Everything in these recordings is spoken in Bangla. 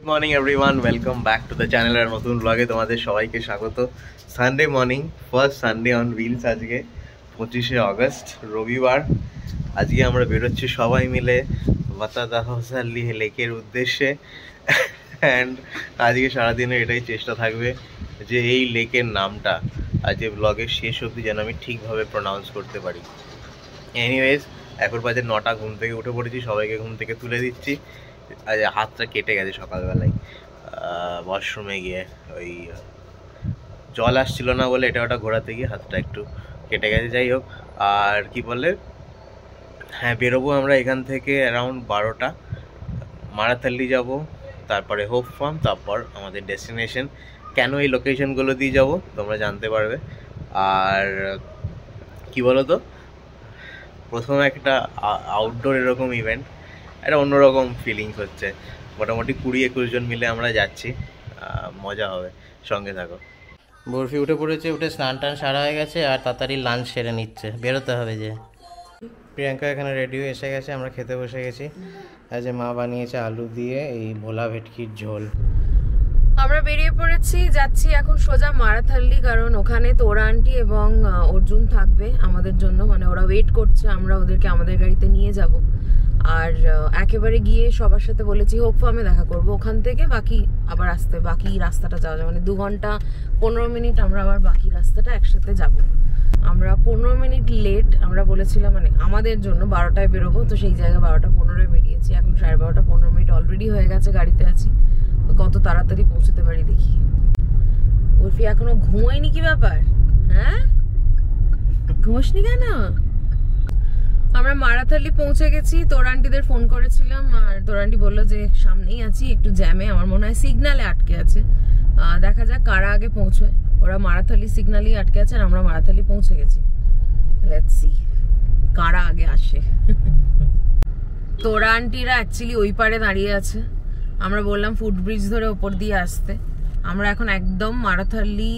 Good morning everyone, welcome back to the channel আর নতুন ব্লগে তোমাদের সবাইকে স্বাগত। Sunday morning, first Sunday on wheels. আজকে 25শে আগস্ট রবিবার। আজকে আমরা বেরোচ্ছি সবাই মিলে ওয়াতাদাহসাল্লি লেকের উদ্দেশ্যে। অ্যান্ড আজকে সারাদিনে এটাই চেষ্টা থাকবে যে এই লেকের নামটা আজকে ব্লগের শেষ অবধি যেন আমি ঠিকভাবে প্রনাউন্স করতে পারি। এনিওয়েজ, এখন বাজে 9টা, ঘুম থেকে উঠে পড়েছি, সবাইকে ঘুম থেকে তুলে দিচ্ছি। আজ হাতটা কেটে গেছে সকালবেলায় ওয়াশরুমে গিয়ে, ওই জল আসছিল না বলে এটা ওটা ঘোরাতে গিয়ে হাতটা একটু কেটে গেছে। যাই হোক, আর কি বলে, হ্যাঁ বেরোবো আমরা এখান থেকে অ্যারাউন্ড 12টা। মারাথাল্লি যাব, তারপরে হোপ ফার্ম, তারপর আমাদের ডেস্টিনেশন। কেন এই লোকেশনগুলো দিয়ে যাব তোমরা জানতে পারবে। আর কি বলো তো, প্রথম একটা আউটডোর এরকম ইভেন্ট, একটা অন্যরকম ফিলিংস হচ্ছে। মোটামুটি 20-21 জন মিলে আমরা যাচ্ছি, মজা হবে, সঙ্গে থাকো। বরফি উঠে পড়েছে, উঠে স্নান টান সারা হয়ে গেছে আর তাড়াতাড়ি লাঞ্চ সেরে নিচ্ছে, বেরোতে হবে যে। প্রিয়াঙ্কা এখানে রেডি হয়ে এসে গেছে, আমরা খেতে বসে গেছি। আজ মা বানিয়েছে আলু দিয়ে এই ভোলা ভেটকির ঝোল। আমরা বেরিয়ে পড়েছি, যাচ্ছি এখন সোজা মারাথাল্লি, কারণ ওখানে তোরা আন্টি এবং অর্জুন থাকবে আমাদের জন্য, মানে ওরা ওয়েট করছে, আমরা ওদেরকে আমাদের গাড়িতে নিয়ে যাব। আর একেবারে গিয়ে সবার সাথে বলেছি হোপ ফার্মে দেখা করব, ওখান থেকে বাকি আবার বাকি রাস্তাটা যাওয়া যায়, মানে 2 ঘন্টা 15 মিনিট আমরা আবার বাকি রাস্তাটা একসাথে যাব। আমরা 15 মিনিট লেট, আমরা বলেছিলাম মানে আমাদের জন্য 12টায় বেরোবো, তো সেই জায়গায় 12:15 বেরিয়েছি। এখন 12:30 15 মিনিট অলরেডি হয়ে গেছে, গাড়িতে আছি, তো কত তাড়াতাড়ি পৌঁছতে পারি দেখি। উর্ফি এখনো ঘুমোয়নি, কি ব্যাপার? হ্যাঁ, ঘুমোসনি কেন? আমরা মারাথাল্লি পৌঁছে গেছি। তোর আন্টিদের ফোন করেছিলাম আর তোর আন্টি বললো যে সামনেই আছি, একটু জ্যামে, আমার মনে হয় সিগনালে আটকে আছে। দেখা যাক কারা আগে পৌঁছয়। ওরা মারাথাল্লি সিগনালই আটকে আছে আর আমরা মারাথাল্লি পৌঁছে গেছি। লেটস সি কারা আগে আসে। তোরা আন্টিরা অ্যাকচুয়ালি ওই পারে দাঁড়িয়ে আছে, আমরা বললাম ফুটব্রিজ ধরে ওপর দিয়ে আসতে। আমরা এখন একদম মারাথাল্লি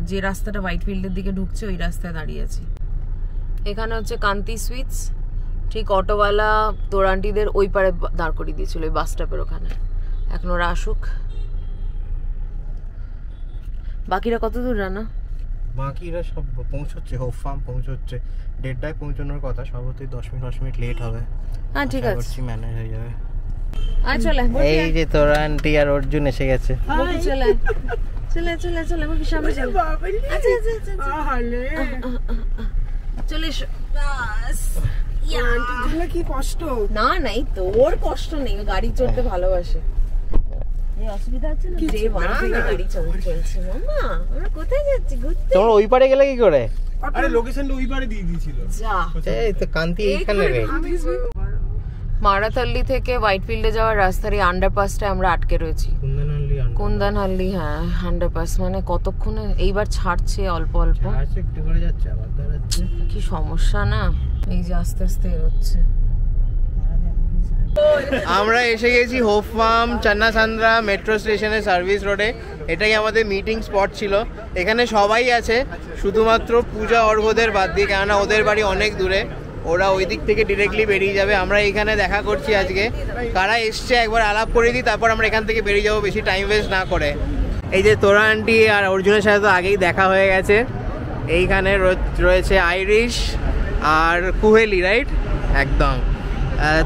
যে রাস্তাটা হোয়াইট ফিল্ডের দিকে ঢুকছে ওই রাস্তায় দাঁড়িয়ে আছি। এখানে হচ্ছে কান্তি সুইটস, ঠিক অটোওয়ালা তোর আন্টিদের ওই পারে দাঁড় করিয়ে দিয়েছিল, ওই বাস স্টপের ওখানে। এখন ওরা আসুক। বাকিরা কত দূর রানা? বাকিরা সব পৌঁছচ্ছে, হোপ ফার্ম পৌঁছচ্ছে। 1:30টায় পৌঁছানোর কথা, সর্বতই 10 মিনিট লেট হবে। হ্যাঁ ঠিক আছে, ম্যানেজ হয়ে যাবে। চলে এই যে তোর আন্টি আর অর্জুন এসে গেছে। চলে চলে চলে চলে আমার সামনে চলে। আচ্ছা আচ্ছা চলে এসো। কি কষ্ট না নাই, তোর কষ্ট নেই, গাড়ি চড়তে ভালোবাসে। অসুবিধা হচ্ছে না যে বাড়ি থেকে গাড়ি চলছে। মামা আমরা কোথায় যাচ্ছি ঘুরতে? তোমরা ওই পারে গেলে কি করে? আরে লোকেশনটা ওই পারে দিয়ে দিয়েছিল। যা, এই তো কান্তি এইখানে রে। মারাথাল্লি থেকে হোয়াইট ফিল্ডে যাওয়ার রাস্তার এই আন্ডারপাসটা আমরা আটকে রয়েছি। কুন্দানহাল্লি, হ্যাঁ আন্ডারপাস। মানে কতক্ষণে এইবার ছাড়ছে, অল্প অল্প একটু করে যাচ্ছে, আবার দাঁড়াচ্ছে। কি সমস্যা না, এই যে আস্তে আস্তে এগোচ্ছে। আমরা এসে গেছি হোপ ফার্ম, চান্নাসান্দ্রা মেট্রো স্টেশনের সার্ভিস রোডে। এটাই আমাদের মিটিং স্পট ছিল। এখানে সবাই আছে, শুধুমাত্র পূজা অর্ঘ্যদের বাদ দিয়ে, কেননা ওদের বাড়ি অনেক দূরে, ওরা ওই দিক থেকে ডিরেক্টলি বেরিয়ে যাবে। আমরা এখানে দেখা করছি আজকে। কারা এসছে একবার আলাপ করে দিই, তারপর আমরা এখান থেকে বেরিয়ে যাবো, বেশি টাইম ওয়েস্ট না করে। এই যে তোরা আন্টি আর অর্জুনের সাথে তো আগেই দেখা হয়ে গেছে। এইখানে রয়েছে আইরিশ আর কুহেলি, রাইট? একদম।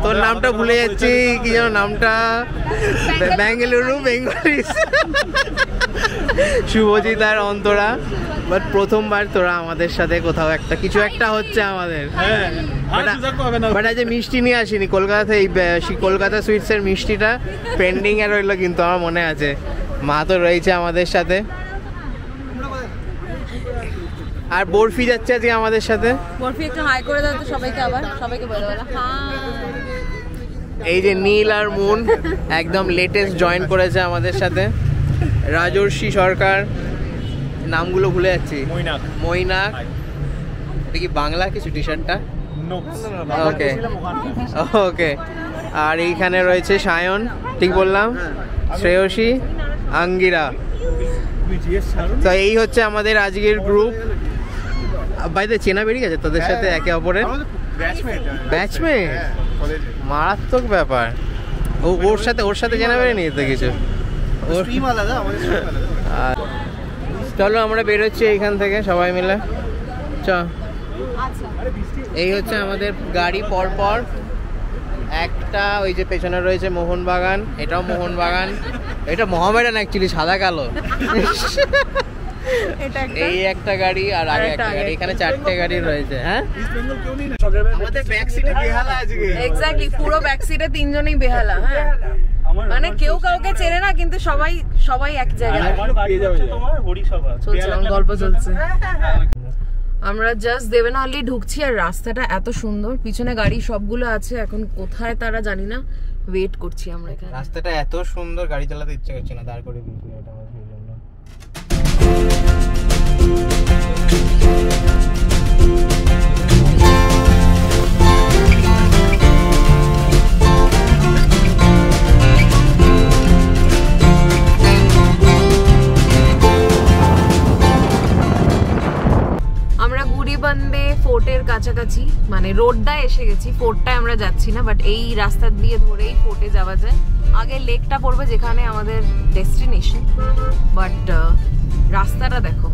তোর নামটা ভুলে যাচ্ছি, কি যেন নামটা? বেঙ্গালুরু বেঙ্গলি। শুভজিৎ আর অন্তরা। বাট প্রথমবার তোরা আমাদের সাথে কোথাও একটা কিছু একটা হচ্ছে আমাদের। বাট আজ মিষ্টি নিয়ে আসিনি কলকাতা থেকে, কলকাতা সুইটসের মিষ্টিটা পেন্ডিং এ রইলো, কিন্তু আমার মনে আছে। মা তো রয়েছে আমাদের সাথে, আর বরফি যাচ্ছে আজকে আমাদের সাথে। বরফি একটু হাই করে দাও তো সবাইকে, আবার সবাইকে বলে দাও হাই। এই যে নীল আর মুন একদম লেটেস্ট জয়েন করেছে আমাদের সাথে। রাজর্ষি সরকার, নামগুলো ভুলে যাচ্ছি। মৈনাক। এটা কি বাংলা কিছু টি শার্টটা? ওকে ওকে। আর এইখানে রয়েছে সায়ন, ঠিক বললাম? শ্রেয়সী, আঙ্গিরা। তো এই হচ্ছে আমাদের আজকের গ্রুপ। বাইরে চেনা বেরিয়ে গেছে তোদের সাথে একে অপরের? ব্যাচমেট, মারাত্মক ব্যাপার। ওর সাথে জানাবে নি তো কিছু। স্ট্রিম আলাদা, আমাদের স্ট্রিম আলাদা। চলো আমরা বেরোচ্ছি এইখান থেকে সবাই মিলে। চ, এই হচ্ছে আমাদের গাড়ি পরপর। একটা ওই যে পেছনে রয়েছে মোহনবাগান, এটাও মোহনবাগান, এটা মোহামেডান অ্যাকচুয়ালি, সাদা কালো। এই একটা গাড়ি আর আগে একটা গাড়ি, এখানে 4টে গাড়ি রয়েছে। হ্যাঁ, আমাদের ব্যাক সিটে বেহালা আজকে। এক্স্যাক্টলি, পুরো ব্যাক সিটে তিনজনেই বেহালা। হ্যাঁ, মানে কেউ কাউকে চেনে না, কিন্তু সবাই এক জায়গায় চলছে, গল্প চলছে। আমরা জাস্ট দেবেনহালি ঢুকছি, আর রাস্তাটা এত সুন্দর, পিছনে গাড়ি সবগুলো আছে, এখন কোথায় তারা জানি না, ওয়েট করছি আমরা এখানে। রাস্তাটা এত সুন্দর, গাড়ি চালাতে ইচ্ছে করছে না, দাঁড় করে দিয়েছি এটা আমার সেই জন্য। আমরা গুড়িবান্ধে ফোর্টের কাছাকাছি, মানে রোডটায় এসে গেছি, ফোর্টটায় আমরা যাচ্ছি না, বাট এই রাস্তা দিয়ে ধরেই ফোর্টে যাওয়া যায়। আগে লেকটা পড়বে যেখানে আমাদের ডেস্টিনেশন, বাট রাস্তাটা দেখো।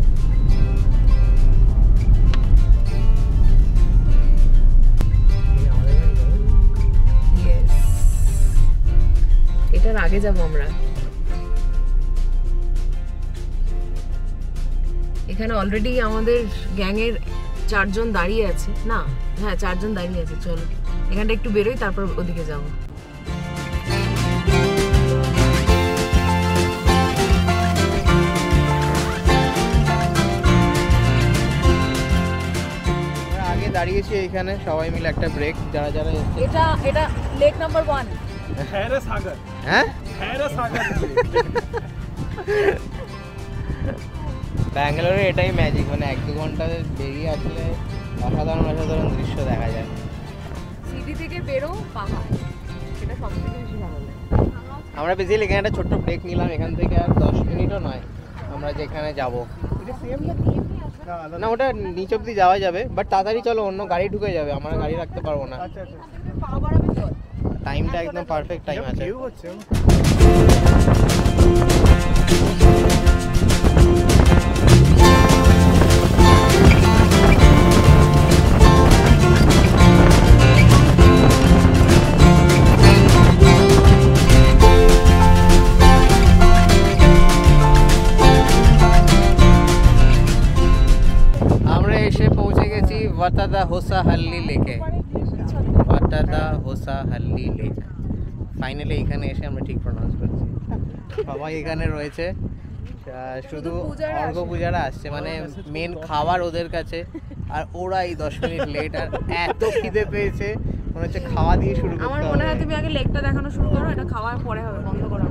এটার আগে যাবো আমরা। এখানে অলরেডি আমাদের গ্যাংয়ের 4 জন দাঁড়িয়ে আছে, না হ্যাঁ 4 জন দাঁড়িয়ে আছে। চলো এখানটা একটু বেরোই, তারপর ওদিকে যাবো। আগে দাঁড়িয়েছি এইখানে সবাই মিলে, একটা ব্রেক, যারা যারা এসেছে। এটা লেক নাম্বার 1। হ্যাঁ রে সাগর, হ্যাঁ হ্যাঁ রে সাগর। ব্যাঙ্গালোরে এটাই ম্যাজিক, মানে 1-2 ঘন্টা বেরিয়ে আসলে অসাধারণ দৃশ্য দেখা যায়। সিটি থেকে বেরো পাহাড়, সেটা সবথেকে বেশি ভালো লাগে। আমরা বেসিক্যালি এখানে একটা ছোট্ট ব্রেক নিলাম, এখান থেকে আর 10 মিনিটও নয় আমরা যেখানে যাব। না ওটা নিচ অব্দি যাওয়া যাবে, বাট তাড়াতাড়ি চলো, অন্য গাড়ি ঢুকে যাবে, আমরা গাড়ি রাখতে পারবো না। টাইমটা একদম পারফেক্ট টাইম আছে। वाटादा होसाहाल्ली लेके, वाटादा होसाहाल्ली लेक। ফাইনালি এখানে এসে আমরা ঠিক প্রনাউন্স করছি। সবাই এখানে রয়েছে, শুধু অর্ঘ্য পূজারা আসছে, মানে মেন খাবার ওদের কাছে, আর ওরা এই 10 মিনিট লেট। আর এত খিদে পেয়েছে, মনে হচ্ছে খাওয়া দিয়ে শুরু করতে হবে। আমার মনে হয় তুমি আগে লেকটা দেখানো শুরু করো, এটা খাওয়ার পরে হবে, বন্ধ করো।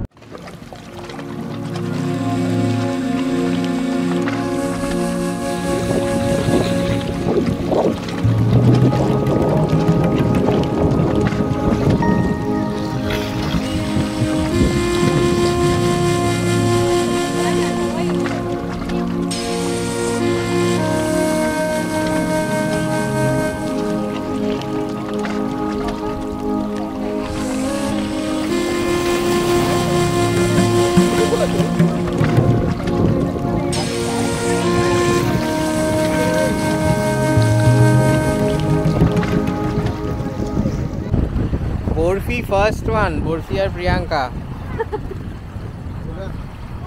বরফি ফার্স্ট ওয়ান, বরফি আর প্রিয়াঙ্কা।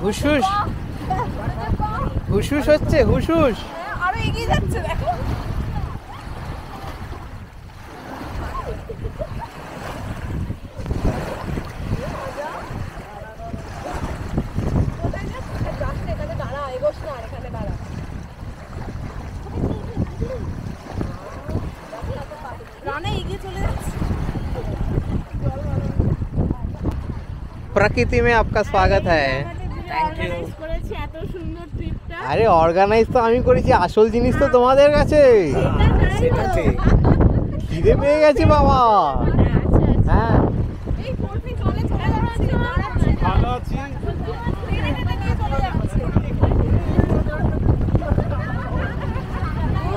হুসহুস হুসহুস হচ্ছে, হুসহুস। আরো এগিয়ে যাচ্ছে, দেখো। प्रकृति में आपका स्वागत है। Thank you. এত সুন্দর ট্রিপটা। আরে অর্গানাইজ তো আমি করেছি, আসল জিনিস তো তোমাদের কাছে। খিদে পেয়ে গেছে বাবা। হ্যাঁ এই বরফি চলে চলে যাচ্ছে, ভালো আছি।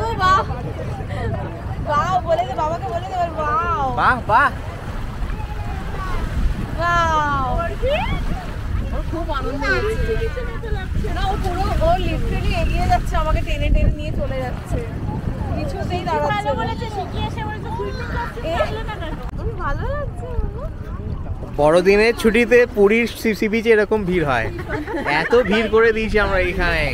ও বাহ বাহ, বলে দে বাবাকে, বলে দে বাহ বাহ বাহ। আনন্দ হচ্ছে। না ও পুরো ও লিটারালি এগিয়ে যাচ্ছে, আমাকে টেনে টেনে নিয়ে চলে যাচ্ছে, কিছুতেই দাঁড়াচ্ছে না। ভালো লাগছে। বড়দিনের ছুটিতে পুরীর সি বিচে এরকম ভিড় হয়, এত ভিড় করে দিয়েছি আমরা এখানে।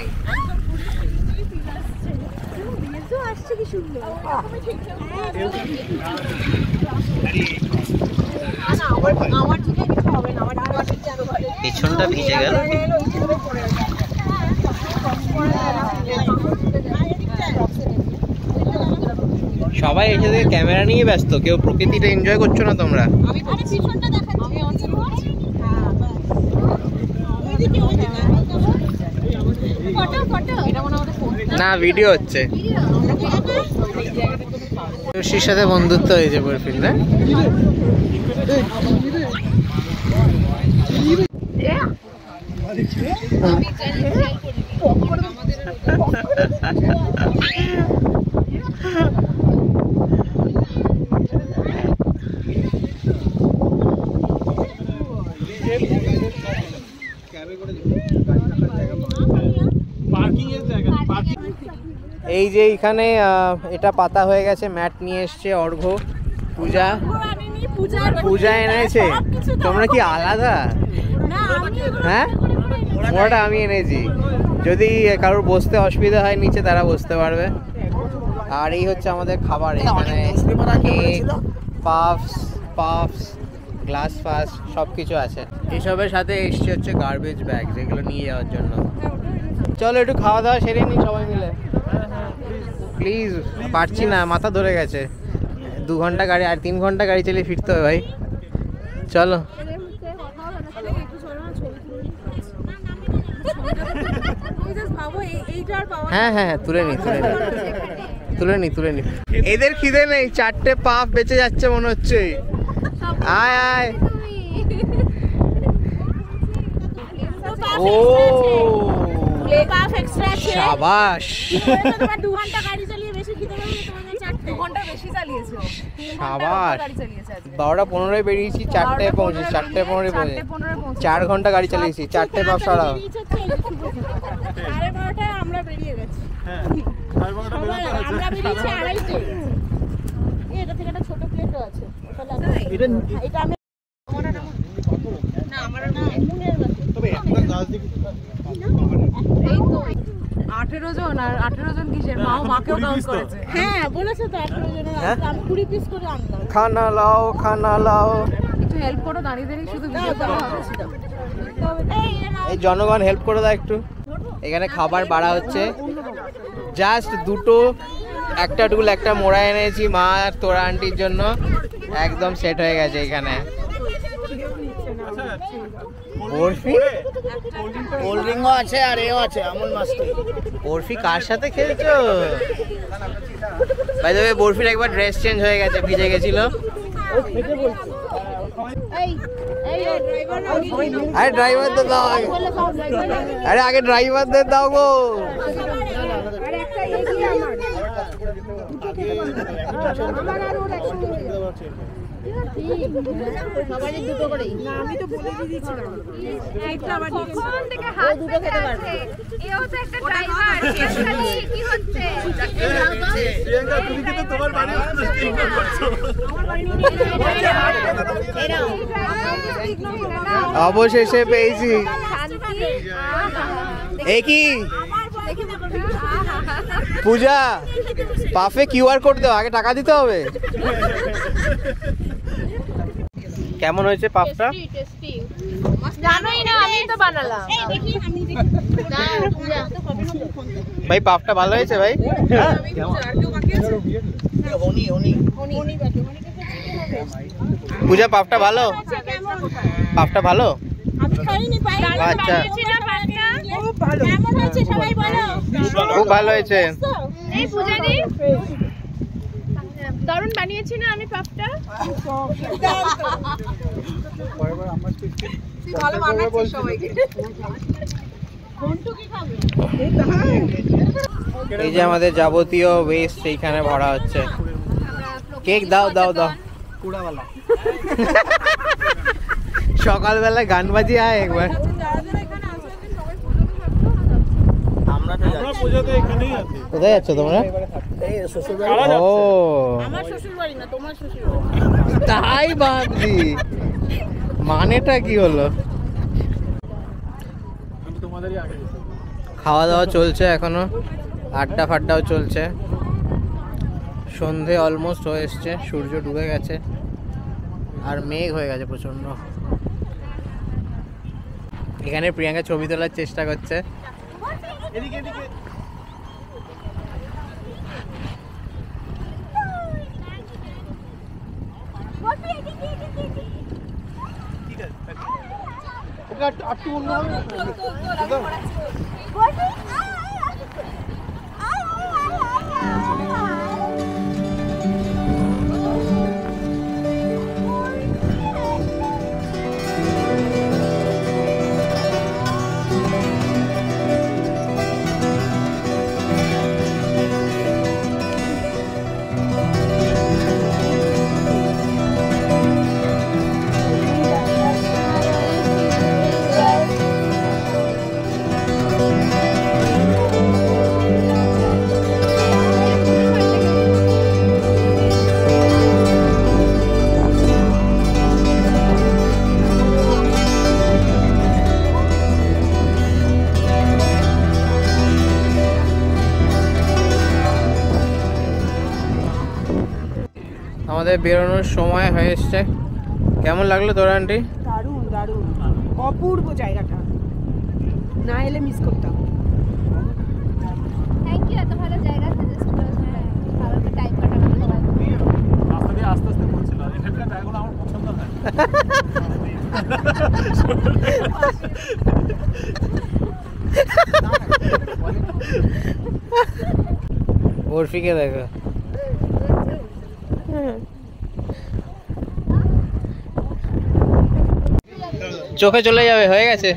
পেছনটা ভিজে গেল। সবাই এসে থেকে ক্যামেরা নিয়ে ব্যস্ত, কেউ প্রকৃতিটা এনজয় করছো না তোমরা। না ভিডিও হচ্ছে। তুষির সাথে বন্ধুত্ব হয়েছে বরফির, না? এই যে এখানে এটা পাতা হয়ে গেছে, ম্যাট নিয়ে এসছে অর্ঘ্য, পূজা এনেছে। তোমরা কি আলাদা? হ্যাঁ, ওটা আমি এনেছি, যদি কারোর বসতে অসুবিধা হয় নিচে তারা বসতে পারবে। আর এই হচ্ছে আমাদের খাবার, এখানে কেক, পাফস, গ্লাস ফাস সব কিছু আছে। এসবের সাথে এসছে হচ্ছে গার্বেজ ব্যাগ, যেগুলো নিয়ে যাওয়ার জন্য। চলো একটু খাওয়া দাওয়া সেরে নিই সবাই মিলে, প্লিজ। পারছি না, মাথা ধরে গেছে। 2 ঘন্টা গাড়ি, আর 3 ঘন্টা গাড়ি চালিয়ে ফিরতে হবে ভাই। চলো। হ্যাঁ হ্যাঁ, তুলে নি। এদের খিদে নেই, 4টে পাফ বেঁচে যাচ্ছে মনে হচ্ছে। আয় আয়। ও শাবাশ, 2 ঘন্টা গাড়ি চালিয়ে বেশি খিদে পেলে তোমাদের 4 ঘন্টা বেশি চালিয়েছো। শাবাশ, 12:15 বেরিয়েছি, 4:25, 4:15 পৌঁছে, 4 ঘন্টা গাড়ি চালিয়েছি, 4টে পাফ সারা। 12:30টায় আমরা বেরিয়ে গেছি। হ্যাঁ, 12:30 আমরা বেরিয়েছি 2:30টায়। এটা থেকে একটা ছোট প্লেটও আছে। এটা আমি না আমার না মুনের আছে, তবে একটা গাছ দেখি। এই তো 18 জন, আর 18 জন কিসের? মাকেও কাউন্ট করেছে। হ্যাঁ বলেছে তো 18 জনের, আমি 20 পিস করে আনলাম। খানা লাও। একটু হেল্প করো, দাঁড়িয়ে শুধু ভিডিও করা হবে। এই জনগণ হেল্প করে দাও একটু। এখানে খাবার বাড়া হচ্ছে, জাস্ট 2টো, একটা টুল একটা মোড়া এনেছি মা আর তোরা আন্টির জন্য, একদম সেট হয়ে গেছে এখানে। বরফি, কোল্ড ড্রিঙ্কও আছে আর এও আছে, আমুল মাস্তি। বরফি কার সাথে খেলছো? বাই দ্য ওয়ে, বরফির একবার ড্রেস চেঞ্জ হয়ে গেছে, ভিজে গেছিল। আরে ড্রাইভারদের দাও আগে, আরে আগে ড্রাইভারদের দাও গো। সবারই দুটো করেই। না আমি তো বলে দিয়েছিলাম। একটা আবার কখন থেকে হাত দুটো খেতে পারবে। এও তো একটা ড্রাইভার, কি হচ্ছে? প্রিয়াঙ্কা তুমি কি তো তোমার বাড়ি ইগনোর করছো? আমার বাড়ি অবশেষে পেয়েছি। এই কি পূজা, পাফে কিউআর কোড দাও, আগে টাকা দিতে হবে। কেমন হয়েছে পাফটা? জানোই না, আমি তো বানালাম। এই দেখি আমি দেখি। ভাই পাফটা ভালো হয়েছে ভাই? পূজা পাফটা ভালো? পাফটা ভালো? আমি খাইনি, পাই। আচ্ছা, কেমন হয়েছে সবাই বলো? খুব ভালো হয়েছে। এই পূজা দি দারুণ বানিয়েছি না আমি পাফটা? ভালো বানাচ্ছিস সবাইকে। এই যে আমাদের যাবতীয় ওয়েস্ট এইখানে ভরা হচ্ছে। কেক দাও দাও দাও। সকালবেলা গান বাজিয়ে আয় একবার। আমরা পূজা তো এখানেই আছি। কোথায় যাচ্ছ তোমরা? ও আমার শ্বশুর বাড়ি না, তোমার শ্বশুর বাড়ি। তাই ভাবছি, মানেটা কি হলো? আমি তোমাদেরই আগে এসেছি। খাওয়া দাওয়া চলছে এখনো, আড্ডা ফাড্ডাও চলছে। সন্ধে অলমোস্ট হয়ে এসছে, সূর্য ডুবে গেছে আর মেঘ হয়ে গেছে প্রচন্ড। এখানে প্রিয়াঙ্কা ছবি তোলার চেষ্টা করছে। এদিকে এদিকে। ঠিক আছে। ওকে একটু অন্য হবে। আমাদের বেরোনোর সময় হয়ে এসছে। কেমন লাগলো তোর আন্টি? দারুণ দারুণ, অপূর্ব জায়গাটা, না এলে মিস করতাম। থ্যাংক ইউ, এত ভালো জায়গা সাজেস্ট করেছো। ভালো টাইম কাটানো সবাই। রাস্তা দিয়ে আস্তে আস্তে বলছিল এখানকার জায়গাগুলো আমার পছন্দ হয়। বরফিকে দেখো, চোখে চলে যাবে, হয়ে গেছে।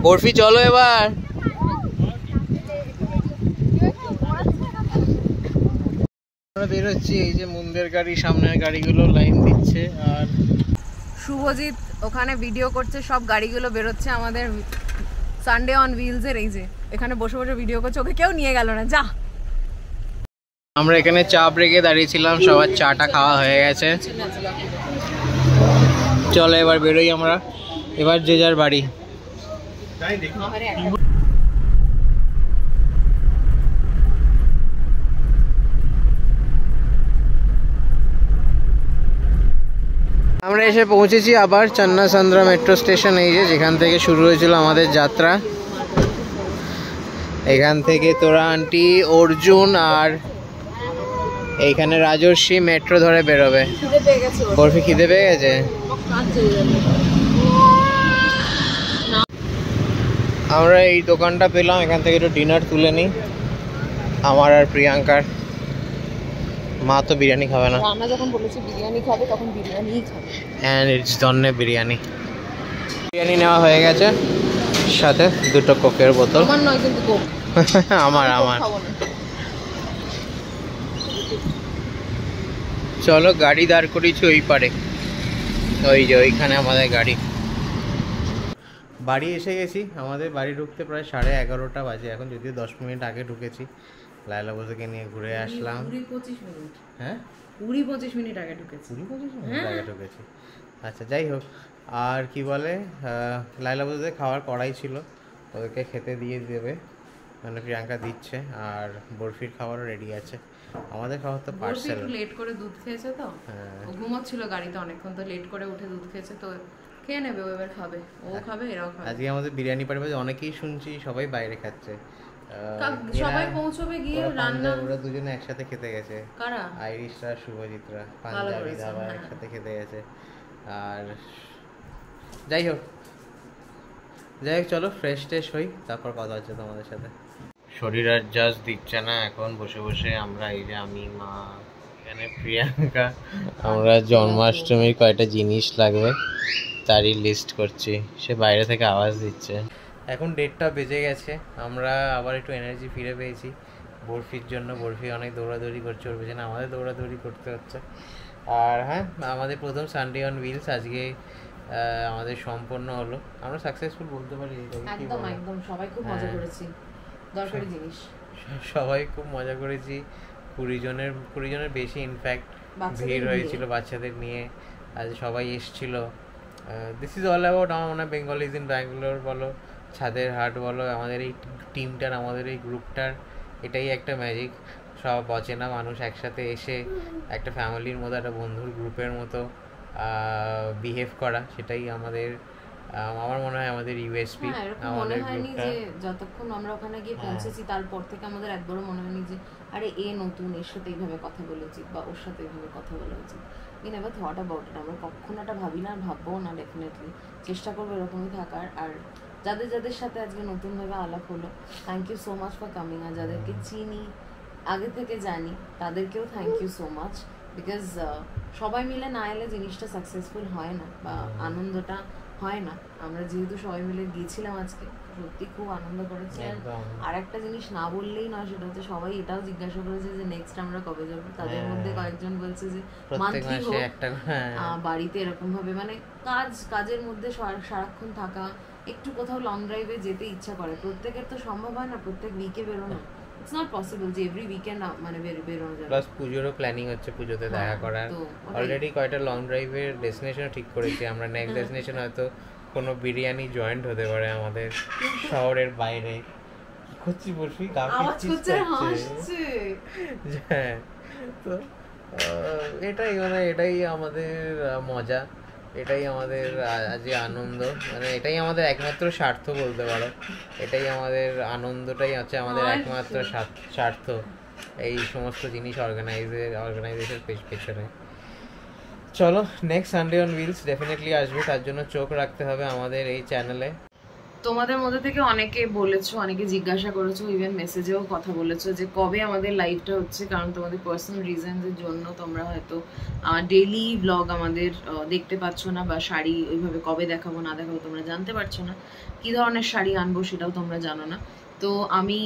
বরফি চলো এবার। আমরা বেরোচ্ছি, এই যে মুন্দের গাড়ি, সামনের গাড়িগুলো লাইন দিচ্ছে। আর শুভজিৎ ওখানে ভিডিও করছে, সব গাড়িগুলো বেরোচ্ছে আমাদের সানডে অন হুইলস এর। এই যে এখানে বসে বসে ভিডিও করছে, ওকে কেউ নিয়ে গেল না, যা। আমরা এখানে চা ব্রেকে দাঁড়িয়েছিলাম, সবার চাটা খাওয়া হয়ে গেছে। চলো এবার বেরোই আমরা, এবার যে যার বাড়ি। আমরা এসে পৌঁছেছি আবার চন্নাসান্দ্রা মেট্রো স্টেশন, এই যে যেখান থেকে শুরু হয়েছিল আমাদের যাত্রা। এখান থেকে তোরা আন্টি, অর্জুন আর এইখানে রাজর্ষি মেট্রো ধরে বেরোবে। বরফি খিদে পেয়ে গেছে। আমরা এই দোকানটা পেলাম, এখান থেকে একটু ডিনার তুলে নিই আমার আর প্রিয়াঙ্কার। মা তো বিরিয়ানি খাবে না, আমরা যখন বলেছি বিরিয়ানি খাবে তখন বিরিয়ানিই খাবে। And it's Donne biryani. বিরিয়ানি নেওয়া হয়ে গেছে, সাথে দুটো কোকের বোতল। আমার নয় কিন্তু কোক। আমার খাবো না। চলো গাড়ি দাঁড় করিয়েছি ওই পারে, ওই যে ওইখানে আমাদের গাড়ি। বাড়ি এসে গেছি, আমাদের বাড়ি ঢুকতে প্রায় 11:30 বাজে এখন, যদিও 10 মিনিট আগে ঢুকেছি। লাইলা বসুকে নিয়ে ঘুরে আসলাম। 20-25 মিনিট। হ্যাঁ 20-25 মিনিট আগে ঢুকেছি। 20-25 মিনিট আগে ঢুকেছি। আচ্ছা যাই হোক, আর কি বলে, লাইলা বসুদের খাওয়ার কড়াই ছিল, ওদেরকে খেতে দিয়ে দেবে, মানে প্রিয়াঙ্কা দিচ্ছে। আর বরফির খাবারও রেডি আছে, আমাদের খাবার তো পার্সেল। একটু লেট করে দুধ খেয়েছে তো, ও ঘুমোচ্ছিল গাড়িতে অনেকক্ষণ, তো লেট করে উঠে দুধ খেয়েছে, তো খেয়ে নেবে, ও এবার খাবে, ও খাবে, এরাও খাবে। আজকে আমাদের বিরিয়ানি পার্টি, অনেকেই শুনছি সবাই বাইরে খাচ্ছে। সবাই পৌঁছবে গিয়ে রান্না। ওরা দুজনে একসাথে খেতে গেছে, কারা? আইরিশরা, শুভজিৎরা, পাঞ্জাবি ধাবা একসাথে খেতে গেছে। আর যাই হোক চলো ফ্রেশ ট্রেশ হই, তারপর কথা হচ্ছে তোমাদের সাথে। শরীর আর জাস্ট দিচ্ছে না এখন, বসে বসে আমরা, এই যে আমি, মা, এখানে প্রিয়াঙ্কা, আমরা জন্মাষ্টমীর কয়টা জিনিস লাগবে তারই লিস্ট করছি। সে বাইরে থেকে আওয়াজ দিচ্ছে। এখন 1:30 বেজে গেছে, আমরা আবার একটু এনার্জি ফিরে পেয়েছি। বরফির জন্য। বরফি অনেক দৌড়াদৌড়ি করছে, ওর পেছনে আমাদের দৌড়াদৌড়ি করতে হচ্ছে। আর হ্যাঁ, আমাদের প্রথম সানডে অন হুইলস আজকে আমাদের সম্পন্ন হলো। আমরা সাকসেসফুল বলতে পারি। একদম একদম সবাই খুব মজা করেছি, দরকারি জিনিস। সবাই খুব মজা করেছি। 20 জনের বেশি ইনফ্যাক্ট ভিড় হয়েছিল বাচ্চাদের নিয়ে। আজ সবাই এসছিল। দিস ইজ অল অ্যাবাউট আমার মনে হয় বেঙ্গলিজ ইন ব্যাঙ্গালোর বলো, ছাদের হাট বলো, আমাদের এই টিমটার, আমাদের এই গ্রুপটার এটাই একটা ম্যাজিক। সব অচেনা মানুষ একসাথে এসে একটা ফ্যামিলির মতো, একটা বন্ধুর গ্রুপের মতো বিহেভ করা, সেটাই আমাদের, আমার মনে হয় আমাদের ইউএসপি। মনে হয়নি যে যতক্ষণ আমরা ওখানে গিয়ে পৌঁছেছি তারপর থেকে আমাদের একবারও মনে হয়নি যে আরে এ নতুন, এর সাথে এইভাবে কথা বলা উচিত বা ওর সাথে এইভাবে কথা বলা উচিত। We never thought about it. আমরা কখনো এটা ভাবি না, ভাববো না। ডেফিনেটলি চেষ্টা করবো এরকমই থাকার। আর যাদের সাথে আজকে নতুনভাবে আলাপ হলো, thank you so much for coming. আর যাদেরকে চিনি, আগে থেকে জানি, তাদেরকেও thank you so much. Because সবাই মিলে না এলে জিনিসটা সাকসেসফুল হয় না বা আনন্দটা হয় না। আমরা যেহেতু সবাই মিলে গিয়েছিলাম আজকে, সত্যি খুব আনন্দ করেছি। আর একটা জিনিস না বললেই নয়, সেটা হচ্ছে সবাই এটাও জিজ্ঞাসা করেছে যে নেক্সট আমরা কবে যাবো। তাদের মধ্যে কয়েকজন বলছে যে মান্থলি হোক, বাড়িতে এরকম ভাবে মানে কাজের মধ্যে সারাক্ষণ থাকা, একটু কোথাও লং ড্রাইভে যেতে ইচ্ছা করে। প্রত্যেকের তো সম্ভব হয় না প্রত্যেক উইকে বেরোনো। ইটস নট পসিবল যে এভরি উইকেন্ড মানে বেরোনো যাবে। প্লাস পুজোরও প্ল্যানিং হচ্ছে, পুজোতে দেখা করার। অলরেডি কয়টা লং ড্রাইভের ডেস্টিনেশন ঠিক করেছি আমরা। নেক্সট ডেস্টিনেশন হয়তো কোনো বিরিয়ানি জয়েন্ট হতে পারে আমাদের শহরের বাইরে। করছি বলছি হ্যাঁ, তো এটাই আমাদের মজা, এটাই আমাদের আজকে আনন্দ। মানে এটাই আমাদের একমাত্র স্বার্থ বলতে পারো। এটাই আমাদের আনন্দটাই হচ্ছে আমাদের একমাত্র স্বার্থ এই সমস্ত জিনিস অর্গানাইজেশনের পেছনে। চলো, next Sunday on wheels definitely আসবে, তার জন্য চোখ রাখতে হবে আমাদের এই চ্যানেলে। তোমাদের মধ্যে থেকে অনেকে বলেছো, অনেকে জিজ্ঞাসা করেছো, ইভেন মেসেজেও কথা বলেছো যে কবে আমাদের লাইভটা হচ্ছে। কারণ তোমাদের পার্সোনাল রিজনসের জন্য তোমরা হয়তো ডেইলি ব্লগ আমাদের দেখতে পাচ্ছ না, বা শাড়ি ওইভাবে কবে দেখাবো না দেখাবো তোমরা জানতে পারছো না। কী ধরনের শাড়ি আনবো সেটাও তোমরা জানো না। তো আমি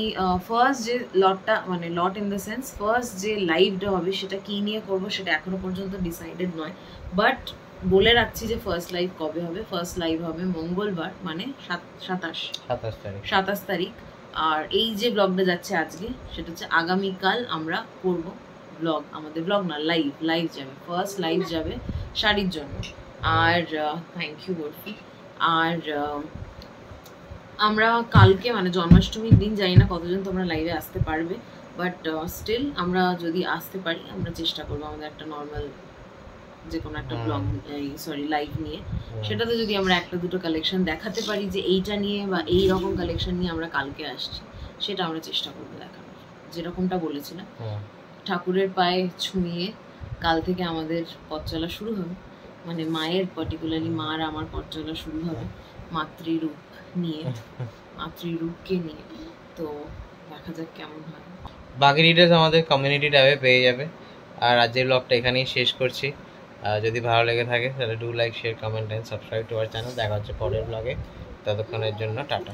ফার্স্ট যে লটটা, মানে lot in the sense first যে লাইভটা হবে সেটা কী নিয়ে করবো সেটা এখনো পর্যন্ত ডিসাইডেড নয়। বাট বলে রাখছি যে ফার্স্ট লাইভ কবে হবে। ফার্স্ট লাইভ হবে মঙ্গলবার, মানে 27 তারিখ। আর এই যে ব্লগটা যাচ্ছে আজকে, সেটা হচ্ছে আগামীকাল আমরা করব ব্লগ। আমাদের ব্লগ না, লাইভ যাবে, ফার্স্ট লাইভ যাবে শাড়ির জন্য। আর থ্যাংক ইউ বরফি। আর আমরা কালকে মানে জন্মাষ্টমীর দিন, জানি না কতজন তোমরা লাইভে আসতে পারবে, বাট স্টিল আমরা যদি আসতে পারি আমরা চেষ্টা করবো আমাদের একটা নর্মাল যে কোনো একটা ব্লগ লাইভ নিয়ে। সেটাতে যদি আমরা একটা দুটো কালেকশন দেখাতে পারি যে এইটা নিয়ে বা এই রকম কালেকশন নিয়ে আমরা কালকে আসছি, সেটা আমরা চেষ্টা করবো দেখানোর। যেরকমটা বলেছিলাম, ঠাকুরের পায়ে ছুঁয়ে কাল থেকে আমাদের পথ চলা শুরু হবে। মানে মায়ের, পার্টিকুলারলি মার আমার পথ চলা শুরু হবে মাতৃরূপকে নিয়ে। তো দেখা যাক কেমন হয়। বাকি ডিটেলস আমাদের কমিউনিটি ট্যাবে পেয়ে যাবে। আর আজকের ব্লগটা এখানেই শেষ করছি। যদি ভালো লেগে থাকে তাহলে do like, share, comment and subscribe to our channel. দেখা হচ্ছে পরের ব্লগে, ততক্ষণের জন্য টাটা।